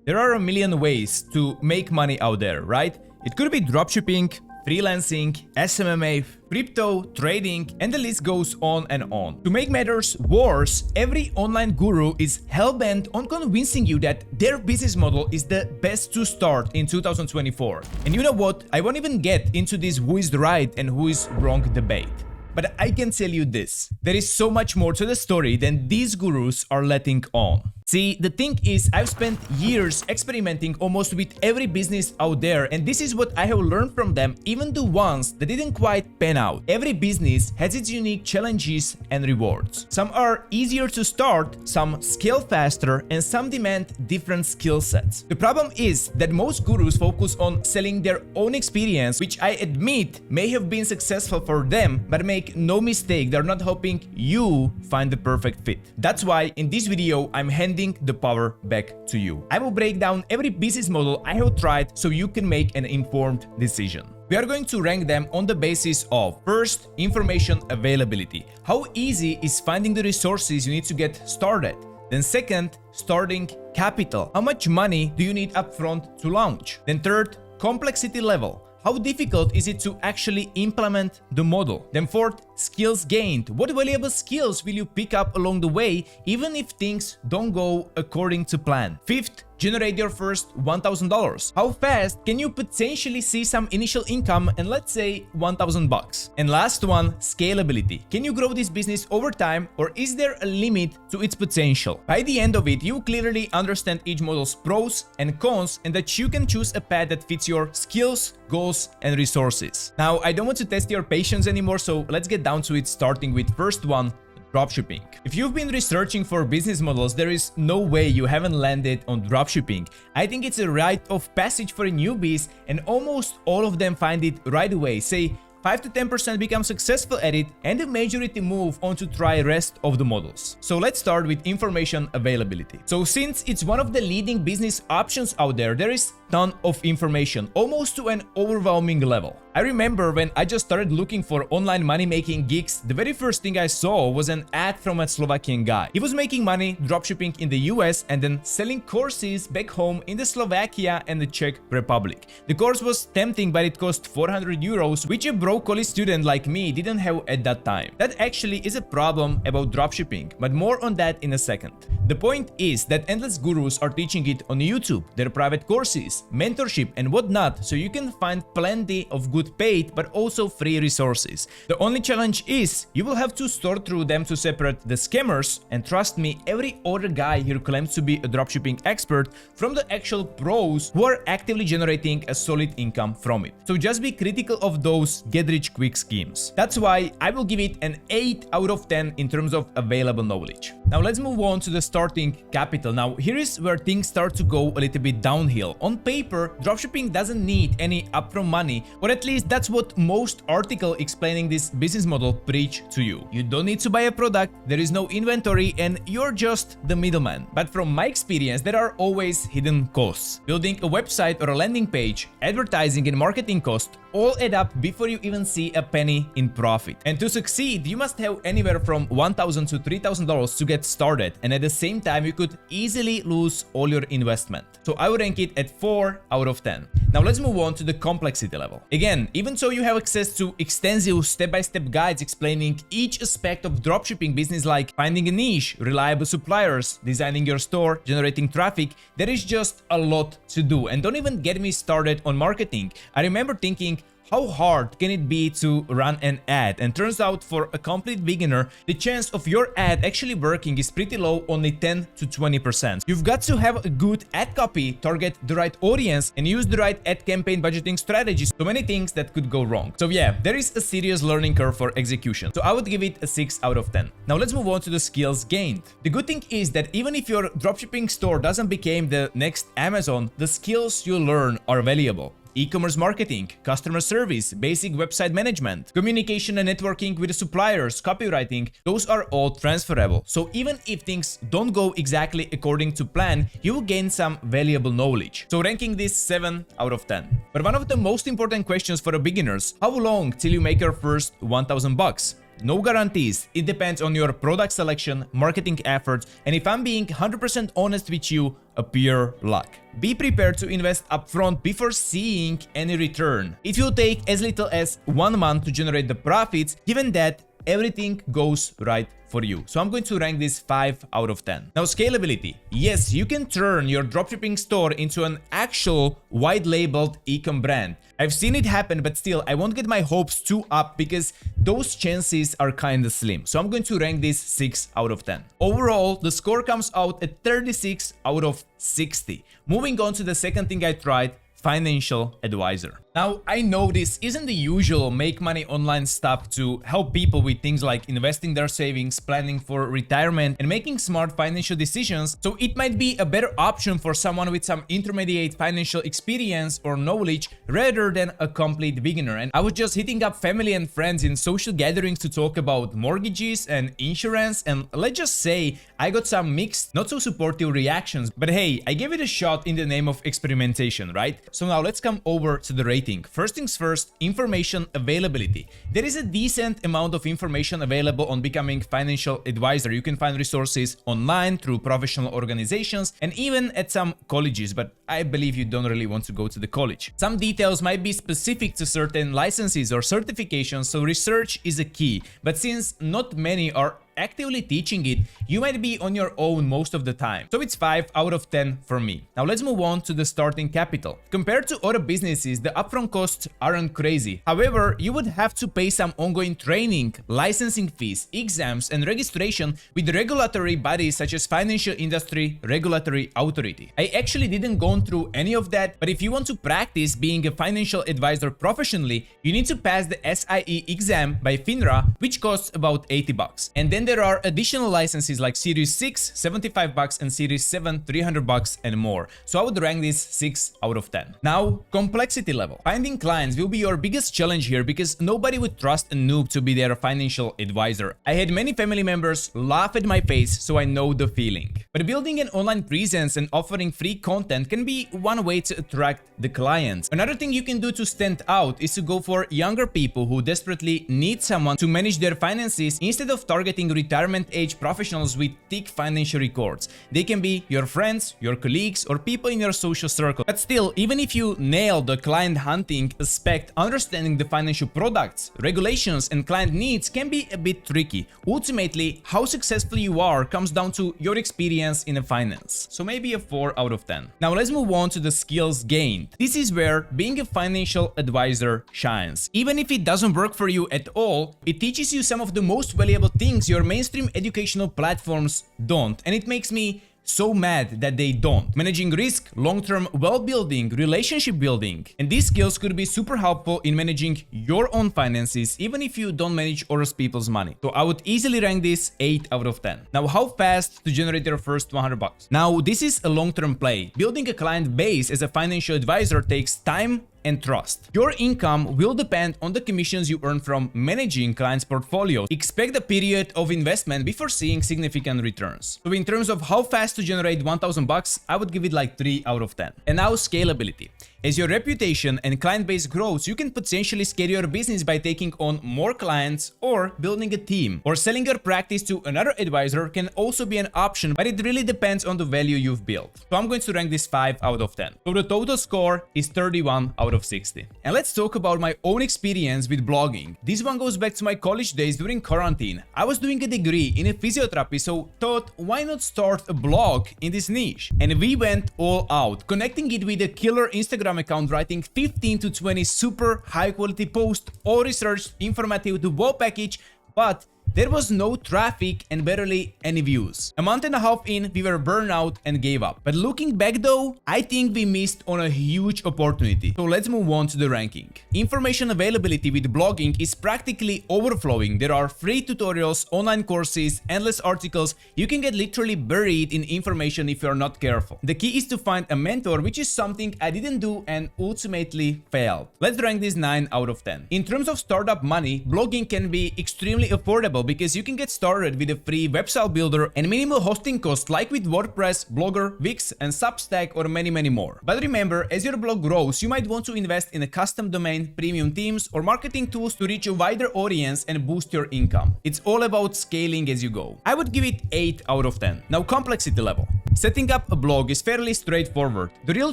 There are a million ways to make money out there, right? It could be dropshipping, freelancing, SMMA, crypto, trading, and the list goes on and on. To make matters worse, every online guru is hell-bent on convincing you that their business model is the best to start in 2024. And you know what? I won't even get into this who is right and who is wrong debate. But I can tell you this, there is so much more to the story than these gurus are letting on. See, the thing is, I've spent years experimenting almost with every business out there, and this is what I have learned from them, even the ones that didn't quite pan out. Every business has its unique challenges and rewards. Some are easier to start, some scale faster, and some demand different skill sets. The problem is that most gurus focus on selling their own experience, which I admit may have been successful for them, but make no mistake, they're not helping you find the perfect fit. That's why in this video, I'm handing the power back to you. I will break down every business model I have tried so you can make an informed decision. We are going to rank them on the basis of, first, information availability. How easy is finding the resources you need to get started? Then second, starting capital. How much money do you need upfront to launch? Then third, complexity level. How difficult is it to actually implement the model? Then fourth, skills gained. What valuable skills will you pick up along the way, even if things don't go according to plan? Fifth, generate your first $1,000. How fast can you potentially see some initial income and let's say $1,000? And last one, scalability. Can you grow this business over time, or is there a limit to its potential? By the end of it, you clearly understand each model's pros and cons and that you can choose a path that fits your skills, goals, and resources. Now, I don't want to test your patience anymore, so let's get down to it, starting with first one, dropshipping. If you've been researching for business models, there is no way you haven't landed on dropshipping. I think it's a rite of passage for newbies, and almost all of them find it right away. Say 5 to 10% become successful at it, and the majority move on to try rest of the models. So let's start with information availability. So since it's one of the leading business options out there, there is ton of information, almost to an overwhelming level. I remember when I just started looking for online money-making gigs, the very first thing I saw was an ad from a Slovakian guy. He was making money dropshipping in the US and then selling courses back home in the Slovakia and the Czech Republic. The course was tempting, but it cost 400 euros, which a broke college student like me didn't have at that time. That actually is a problem about dropshipping, but more on that in a second. The point is that endless gurus are teaching it on YouTube, their private courses, mentorship, and whatnot, so you can find plenty of good paid but also free resources. The only challenge is you will have to sort through them to separate the scammers, and trust me, every other guy here claims to be a dropshipping expert, from the actual pros who are actively generating a solid income from it. So just be critical of those get-rich-quick schemes. That's why I will give it an 8 out of 10 in terms of available knowledge. Now let's move on to the starting capital. Now here is where things start to go a little bit downhill. On paper, dropshipping doesn't need any upfront money, or at least that's what most articles explaining this business model preach to you. You don't need to buy a product, there is no inventory, and you're just the middleman. But from my experience, there are always hidden costs. Building a website or a landing page, advertising and marketing costs all add up before you even see a penny in profit. And to succeed, you must have anywhere from $1,000 to $3,000 to get started, and at the same time you could easily lose all your investment. So I would rank it at 4 out of 10. Now let's move on to the complexity level. Again, even so you have access to extensive step-by-step guides explaining each aspect of dropshipping business, like finding a niche, reliable suppliers, designing your store, generating traffic, there is just a lot to do. And don't even get me started on marketing. I remember thinking, how hard can it be to run an ad? And turns out for a complete beginner, the chance of your ad actually working is pretty low, only 10 to 20%. You've got to have a good ad copy, target the right audience, and use the right ad campaign budgeting strategies. So many things that could go wrong. So yeah, there is a serious learning curve for execution. So I would give it a 6 out of 10. Now let's move on to the skills gained. The good thing is that even if your dropshipping store doesn't become the next Amazon, the skills you learn are valuable. E-commerce marketing, customer service, basic website management, communication and networking with the suppliers, copywriting, those are all transferable. So even if things don't go exactly according to plan, you will gain some valuable knowledge. So ranking this 7 out of 10. But one of the most important questions for the beginners, how long till you make your first $1,000 bucks? no guarantees. It depends on your product selection, marketing efforts, and if I'm being 100% honest with you, a pure luck. Be prepared to invest upfront before seeing any return. It will take as little as 1 month to generate the profits, given that everything goes right for you. So I'm going to rank this 5 out of 10. Now, scalability. Yes, you can turn your dropshipping store into an actual white labeled e-com brand. I've seen it happen, but still, I won't get my hopes too up because those chances are kinda slim. So I'm going to rank this 6 out of 10. Overall, the score comes out at 36 out of 60. Moving on to the second thing I tried, financial advisor. Now, I know this isn't the usual make money online stuff to help people with things like investing their savings, planning for retirement, and making smart financial decisions, so it might be a better option for someone with some intermediate financial experience or knowledge rather than a complete beginner. And I was just hitting up family and friends in social gatherings to talk about mortgages and insurance, and let's just say I got some mixed, not so supportive reactions, but hey, I gave it a shot in the name of experimentation, right? So now let's come over to the rating. First things first, information availability. There is a decent amount of information available on becoming financial advisor. You can find resources online through professional organizations and even at some colleges, but I believe you don't really want to go to the college. Some details might be specific to certain licenses or certifications, so research is a key. But since not many are actively teaching it, you might be on your own most of the time. So it's 5 out of 10 for me. Now let's move on to the starting capital. Compared to other businesses, the upfront costs aren't crazy. However, you would have to pay some ongoing training, licensing fees, exams, and registration with regulatory bodies such as Financial Industry Regulatory Authority. I actually didn't go through any of that, but if you want to practice being a financial advisor professionally, you need to pass the SIE exam by FINRA, which costs about $80. And then there are additional licenses like Series 6, $75, and Series 7, $300 and more. So I would rank this 6 out of 10. Now, complexity level. Finding clients will be your biggest challenge here because nobody would trust a noob to be their financial advisor. I had many family members laugh at my face, so I know the feeling. But building an online presence and offering free content can be one way to attract the clients. Another thing you can do to stand out is to go for younger people who desperately need someone to manage their finances instead of targeting retirement age professionals with thick financial records. They can be your friends, your colleagues, or people in your social circle. But still, even if you nail the client hunting aspect, understanding the financial products, regulations, and client needs can be a bit tricky. Ultimately, how successful you are comes down to your experience in finance. So maybe a 4 out of 10. Now let's move on to the skills gained. This is where being a financial advisor shines. Even if it doesn't work for you at all, it teaches you some of the most valuable things your mainstream educational platforms don't, and it makes me so mad that they don't. Managing risk, long-term wealth building, relationship building. And these skills could be super helpful in managing your own finances, even if you don't manage other people's money. So I would easily rank this 8 out of 10. Now, how fast to generate your first $100? Now, this is a long-term play. Building a client base as a financial advisor takes time and trust. Your income will depend on the commissions you earn from managing clients' portfolios. Expect a period of investment before seeing significant returns. So in terms of how fast to generate $1,000, I would give it like 3 out of 10. And now scalability. As your reputation and client base grows, you can potentially scale your business by taking on more clients or building a team. Or selling your practice to another advisor can also be an option, but it really depends on the value you've built. So I'm going to rank this 5 out of 10. So the total score is 31 out of 60. And let's talk about my own experience with blogging. This one goes back to my college days during quarantine. I was doing a degree in physiotherapy, so thought, why not start a blog in this niche? And we went all out, connecting it with a killer Instagram account, writing 15 to 20 super high quality posts, all researched, informative, the whole package, but there was no traffic and barely any views. A month and a half in, we were burned out and gave up. But looking back though, I think we missed on a huge opportunity. So let's move on to the ranking. Information availability with blogging is practically overflowing. There are free tutorials, online courses, endless articles. You can get literally buried in information if you're not careful. The key is to find a mentor, which is something I didn't do and ultimately failed. Let's rank this 9 out of 10. In terms of startup money, blogging can be extremely affordable incredible because you can get started with a free website builder and minimal hosting costs like with WordPress, Blogger, Wix, and Substack, or many more. But remember, as your blog grows, you might want to invest in a custom domain, premium themes, or marketing tools to reach a wider audience and boost your income. It's all about scaling as you go. I would give it 8 out of 10. Now, complexity level. Setting up a blog is fairly straightforward. The real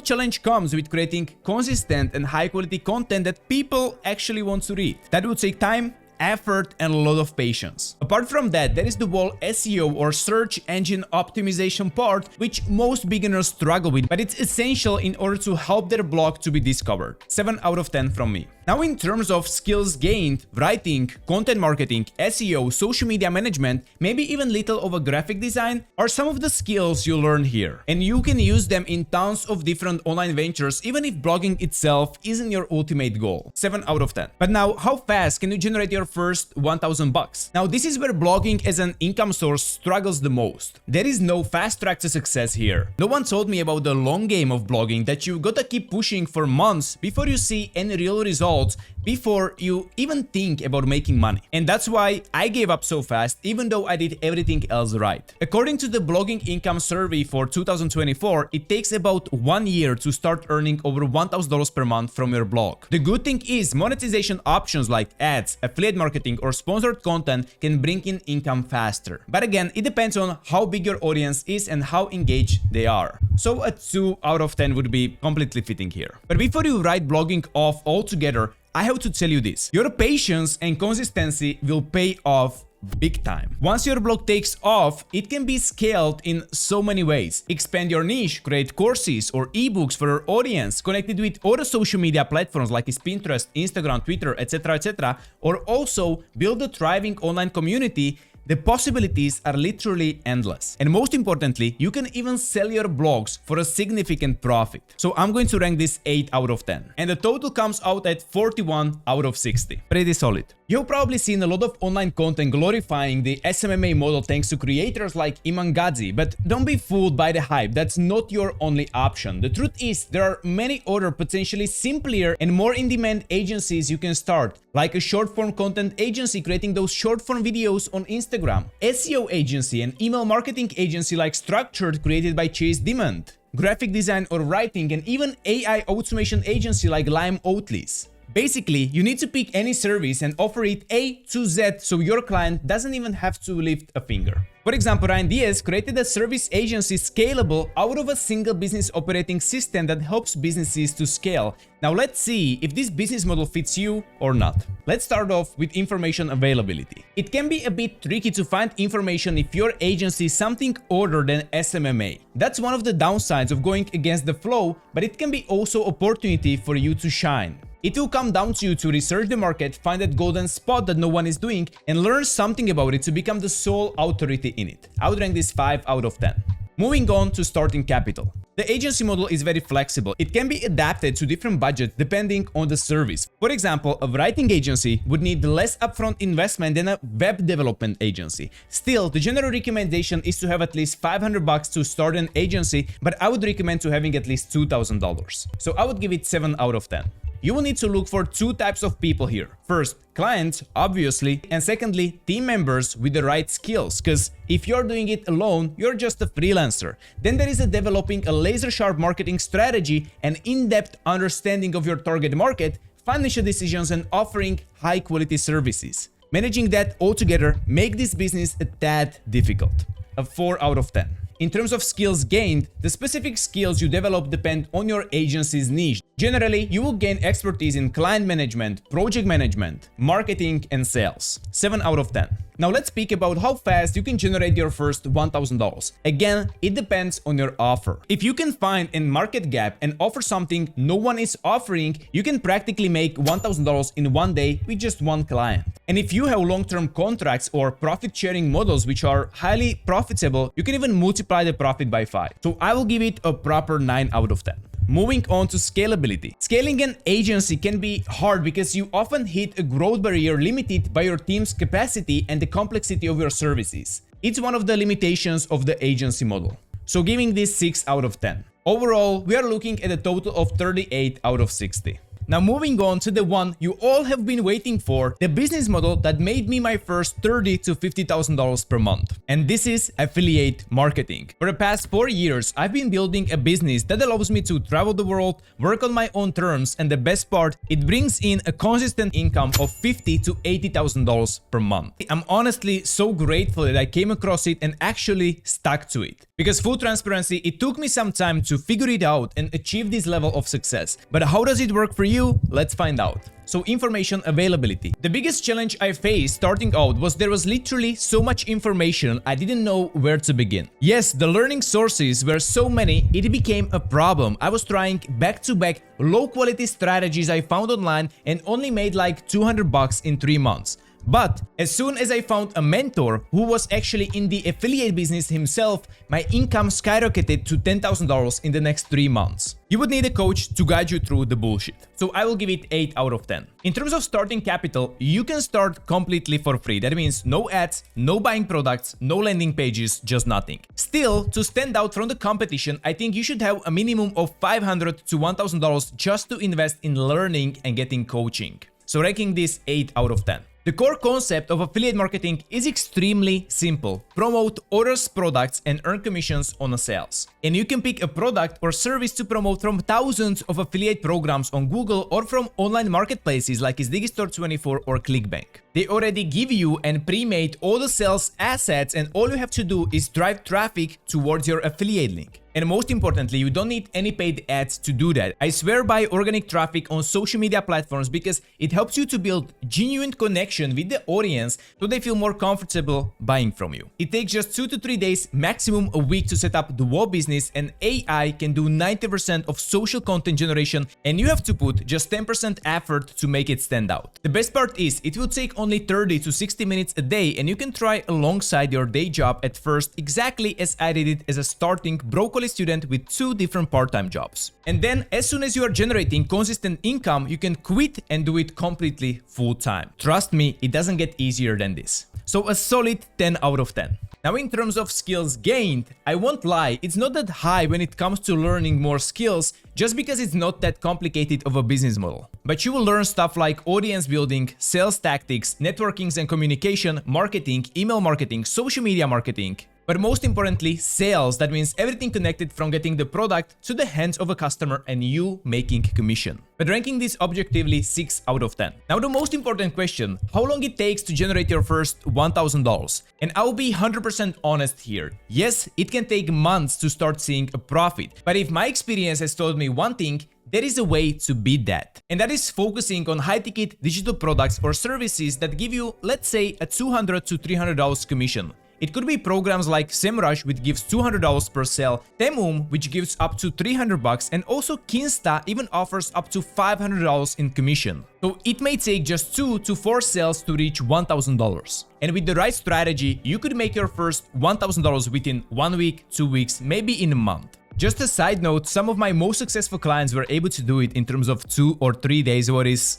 challenge comes with creating consistent and high quality content that people actually want to read. That would take time, effort, and a lot of patience. Apart from that, there is the whole SEO or search engine optimization part, which most beginners struggle with, but it's essential in order to help their blog to be discovered. 7 out of 10 from me. Now, in terms of skills gained, writing, content marketing, SEO, social media management, maybe even little of a graphic design are some of the skills you learn here. And you can use them in tons of different online ventures, even if blogging itself isn't your ultimate goal. 7 out of 10. But now, how fast can you generate your first 1,000 bucks? Now, this is where blogging as an income source struggles the most. There is no fast track to success here. No one told me about the long game of blogging, that you gotta keep pushing for months before you see any real results, before you even think about making money. And that's why I gave up so fast, even though I did everything else right. According to the Blogging Income Survey for 2024, it takes about 1 year to start earning over $1,000 per month from your blog. The good thing is monetization options like ads, affiliate marketing, or sponsored content can bring in income faster. But again, it depends on how big your audience is and how engaged they are. So a 2 out of 10 would be completely fitting here. But before you write blogging off altogether, I have to tell you this. Your patience and consistency will pay off big time. Once your blog takes off, it can be scaled in so many ways. Expand your niche, create courses or ebooks for your audience, connect it with other social media platforms like Pinterest, Instagram, Twitter, etc., or also build a thriving online community. The possibilities are literally endless. And most importantly, you can even sell your blogs for a significant profit. So I'm going to rank this 8 out of 10. And the total comes out at 41 out of 60. Pretty solid. You've probably seen a lot of online content glorifying the SMMA model thanks to creators like Iman Gadzi, but don't be fooled by the hype. That's not your only option. The truth is, there are many other potentially simpler and more in-demand agencies you can start, like a short-form content agency creating those short-form videos on Instagram, SEO agency, and email marketing agency like Structured created by Chase Dimond, graphic design or writing, and even AI automation agency like Lime Oatleys. Basically, you need to pick any service and offer it A to Z so your client doesn't even have to lift a finger. For example, Ryan Diaz created a service agency scalable out of a single business operating system that helps businesses to scale. Now let's see if this business model fits you or not. Let's start off with information availability. It can be a bit tricky to find information if your agency is something other than SMMA. That's one of the downsides of going against the flow, but it can be also an opportunity for you to shine. It will come down to you to research the market, find that golden spot that no one is doing, and learn something about it to become the sole authority in it. I would rank this 5 out of 10. Moving on to starting capital. The agency model is very flexible. It can be adapted to different budgets depending on the service. For example, a writing agency would need less upfront investment than a web development agency. Still, the general recommendation is to have at least $500 to start an agency, but I would recommend to having at least $2,000. So I would give it 7 out of 10. You will need to look for 2 types of people here. First, clients, obviously, and secondly, team members with the right skills, because if you're doing it alone, you're just a freelancer. Then there is developing a laser-sharp marketing strategy, an in-depth understanding of your target market, financial decisions, and offering high-quality services. Managing that all together make this business a tad difficult. A 4 out of 10. In terms of skills gained, the specific skills you develop depend on your agency's niche. Generally, you will gain expertise in client management, project management, marketing, and sales. 7 out of 10. Now let's speak about how fast you can generate your first $1,000. Again, it depends on your offer. If you can find a market gap and offer something no one is offering, you can practically make $1,000 in one day with just one client. And if you have long-term contracts or profit-sharing models which are highly profitable, you can even multiply the profit by 5. So I will give it a proper 9 out of 10. Moving on to scalability. Scaling an agency can be hard because you often hit a growth barrier limited by your team's capacity and the complexity of your services. It's one of the limitations of the agency model. So giving this 6 out of 10. Overall, we are looking at a total of 38 out of 60. Now moving on to the one you all have been waiting for, the business model that made me my first $30,000 to $50,000 per month. And this is affiliate marketing. For the past 4 years, I've been building a business that allows me to travel the world, work on my own terms, and the best part, it brings in a consistent income of $50,000 to $80,000 per month. I'm honestly so grateful that I came across it and actually stuck to it. Because full transparency, it took me some time to figure it out and achieve this level of success. But how does it work for you? Let's find out. So information availability. The biggest challenge I faced starting out was there was literally so much information I didn't know where to begin. Yes, the learning sources were so many, it became a problem. I was trying back-to-back low quality strategies I found online and only made like $200 in 3 months. But as soon as I found a mentor who was actually in the affiliate business himself, my income skyrocketed to $10,000 in the next 3 months. You would need a coach to guide you through the bullshit. So I will give it 8 out of 10. In terms of starting capital, you can start completely for free. That means no ads, no buying products, no landing pages, just nothing. Still, to stand out from the competition, I think you should have a minimum of $500 to $1,000 just to invest in learning and getting coaching. So ranking this 8 out of 10. The core concept of affiliate marketing is extremely simple. Promote others' products and earn commissions on sales. And you can pick a product or service to promote from thousands of affiliate programs on Google or from online marketplaces like Digistore24 or ClickBank. They already give you and pre-made all the sales assets, and all you have to do is drive traffic towards your affiliate link. And most importantly, you don't need any paid ads to do that. I swear by organic traffic on social media platforms because it helps you to build genuine connection with the audience so they feel more comfortable buying from you. It takes just 2 to 3 days, maximum a week to set up the whole business, and AI can do 90% of social content generation, and you have to put just 10% effort to make it stand out. The best part is it will take only 30 to 60 minutes a day, and you can try alongside your day job at first, exactly as I did it as a starting broccoli student with 2 different part-time jobs. And then as soon as you are generating consistent income, you can quit and do it completely full-time. Trust me, it doesn't get easier than this. So a solid 10 out of 10. Now in terms of skills gained, I won't lie, it's not that high when it comes to learning more skills just because it's not that complicated of a business model. But you will learn stuff like audience building, sales tactics, networking and communication, marketing, email marketing, social media marketing. But most importantly, sales. That means everything connected from getting the product to the hands of a customer and you making commission. But ranking this objectively 6 out of 10. Now the most important question, how long it takes to generate your first $1,000? And I'll be 100% honest here. Yes, it can take months to start seeing a profit. But if my experience has told me one thing, there is a way to beat that. And that is focusing on high-ticket digital products or services that give you, let's say, a $200 to $300 commission. It could be programs like SEMrush, which gives $200 per sale, Temu, which gives up to $300, and also Kinsta even offers up to $500 in commission. So it may take just 2 to 4 sales to reach $1,000. And with the right strategy, you could make your first $1,000 within 1 week, 2 weeks, maybe in a month. Just a side note, some of my most successful clients were able to do it in terms of 2 or 3 days, what is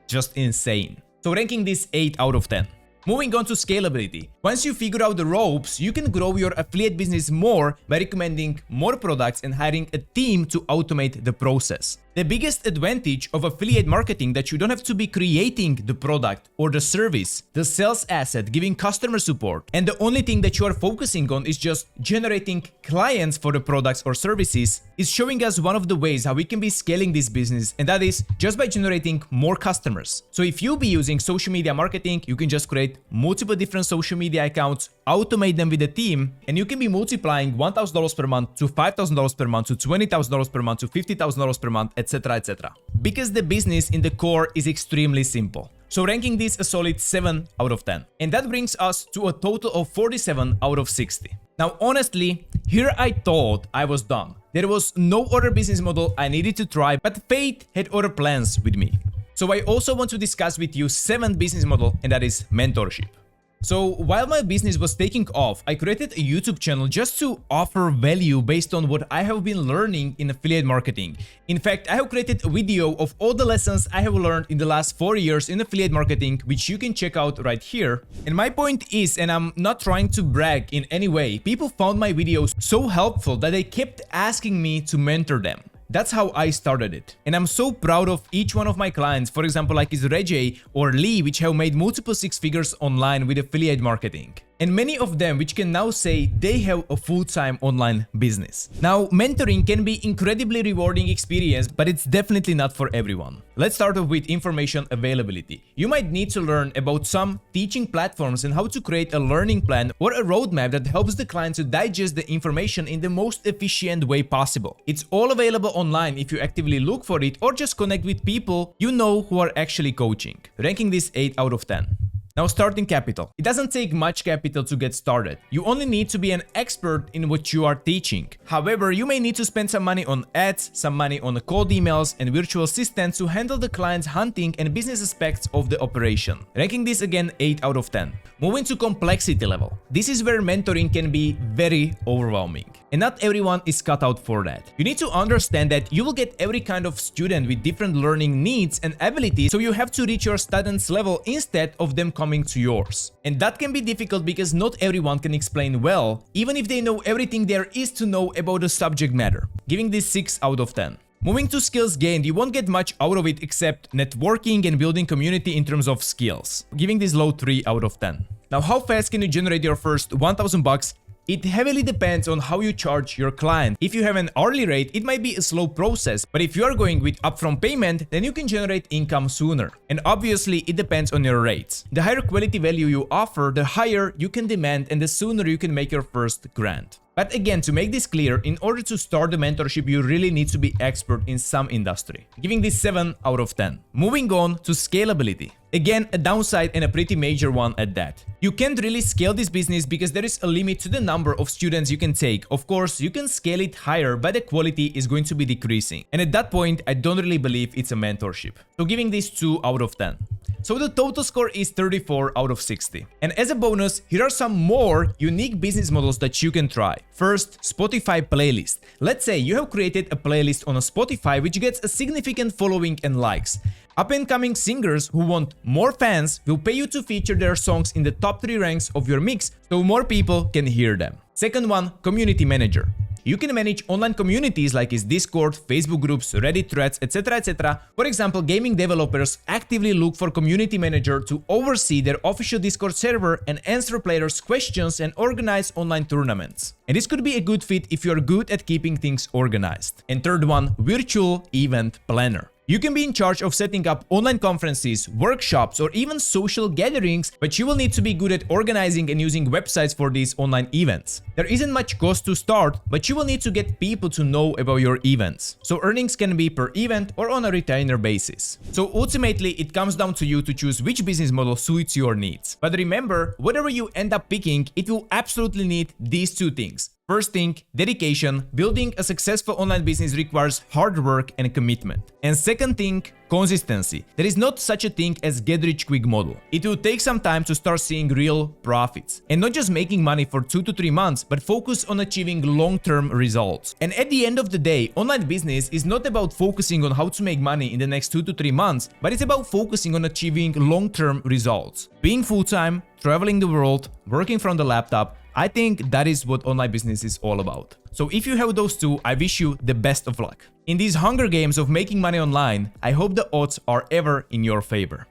just insane. So ranking this 8 out of 10. Moving on to scalability. Once you figure out the ropes, you can grow your affiliate business more by recommending more products and hiring a team to automate the process. The biggest advantage of affiliate marketing that you don't have to be creating the product or the service, the sales asset, giving customer support, and the only thing that you are focusing on is just generating clients for the products or services, is showing us one of the ways how we can be scaling this business, and that is just by generating more customers. So if you'll be using social media marketing, you can just create multiple different social media accounts, automate them with a team, and you can be multiplying $1,000 per month to $5,000 per month to $20,000 per month to $50,000 per month, etc, etc. Because the business in the core is extremely simple. So ranking this a solid 7 out of 10. And that brings us to a total of 47 out of 60. Now honestly, here I thought I was done. There was no other business model I needed to try, but fate had other plans with me. So I also want to discuss with you 7th business model, and that is mentorship. So while my business was taking off, I created a YouTube channel just to offer value based on what I have been learning in affiliate marketing. In fact, I have created a video of all the lessons I have learned in the last 4 years in affiliate marketing, which you can check out right here. And my point is, and I'm not trying to brag in any way, people found my videos so helpful that they kept asking me to mentor them. That's how I started it. And I'm so proud of each one of my clients, for example, like is Reggie or Lee, which have made multiple six figures online with affiliate marketing. And many of them which can now say they have a full-time online business. Now, mentoring can be incredibly rewarding experience, but it's definitely not for everyone. Let's start off with information availability. You might need to learn about some teaching platforms and how to create a learning plan or a roadmap that helps the client to digest the information in the most efficient way possible. It's all available online if you actively look for it or just connect with people you know who are actually coaching. Ranking this 8 out of 10. Now, starting capital. It doesn't take much capital to get started. You only need to be an expert in what you are teaching. However, you may need to spend some money on ads, some money on cold emails and virtual assistants to handle the client's hunting and business aspects of the operation. Ranking this again 8 out of 10. Moving to complexity level. This is where mentoring can be very overwhelming. And not everyone is cut out for that. You need to understand that you will get every kind of student with different learning needs and abilities, so you have to reach your student's level instead of them coming to yours. And that can be difficult because not everyone can explain well, even if they know everything there is to know about the subject matter. Giving this 6 out of 10. Moving to skills gained, you won't get much out of it except networking and building community in terms of skills. Giving this low 3 out of 10. Now, how fast can you generate your first 1,000 bucks? It heavily depends on how you charge your client. If you have an hourly rate, it might be a slow process, but if you are going with upfront payment, then you can generate income sooner. And obviously, it depends on your rates. The higher quality value you offer, the higher you can demand and the sooner you can make your first grand. But again, to make this clear, in order to start the mentorship, you really need to be expert in some industry. Giving this 7 out of 10. Moving on to scalability. Again, a downside and a pretty major one at that. You can't really scale this business because there is a limit to the number of students you can take. Of course, you can scale it higher, but the quality is going to be decreasing. And at that point, I don't really believe it's a mentorship. So giving this 2 out of 10. So the total score is 34 out of 60. And as a bonus, here are some more unique business models that you can try. First, Spotify playlist. Let's say you have created a playlist on a Spotify which gets a significant following and likes. Up-and-coming singers who want more fans will pay you to feature their songs in the top 3 ranks of your mix so more people can hear them. Second one, community manager. You can manage online communities like is Discord, Facebook groups, Reddit threads, etc, etc. For example, gaming developers actively look for community manager to oversee their official Discord server and answer players' questions and organize online tournaments. And this could be a good fit if you are good at keeping things organized. And third one, virtual event planner. You can be in charge of setting up online conferences, workshops, or even social gatherings, but you will need to be good at organizing and using websites for these online events. There isn't much cost to start, but you will need to get people to know about your events. So earnings can be per event or on a retainer basis. So ultimately, it comes down to you to choose which business model suits your needs. But remember, whatever you end up picking, it will absolutely need these 2 things. First thing, dedication. Building a successful online business requires hard work and commitment. And second thing, consistency. There is not such a thing as get rich quick model. It will take some time to start seeing real profits. And not just making money for 2 to 3 months, but focus on achieving long-term results. And at the end of the day, online business is not about focusing on how to make money in the next 2 to 3 months, but it's about focusing on achieving long-term results. Being full-time, traveling the world, working from the laptop, I think that is what online business is all about. So if you have those 2, I wish you the best of luck. In these Hunger Games of making money online, I hope the odds are ever in your favor.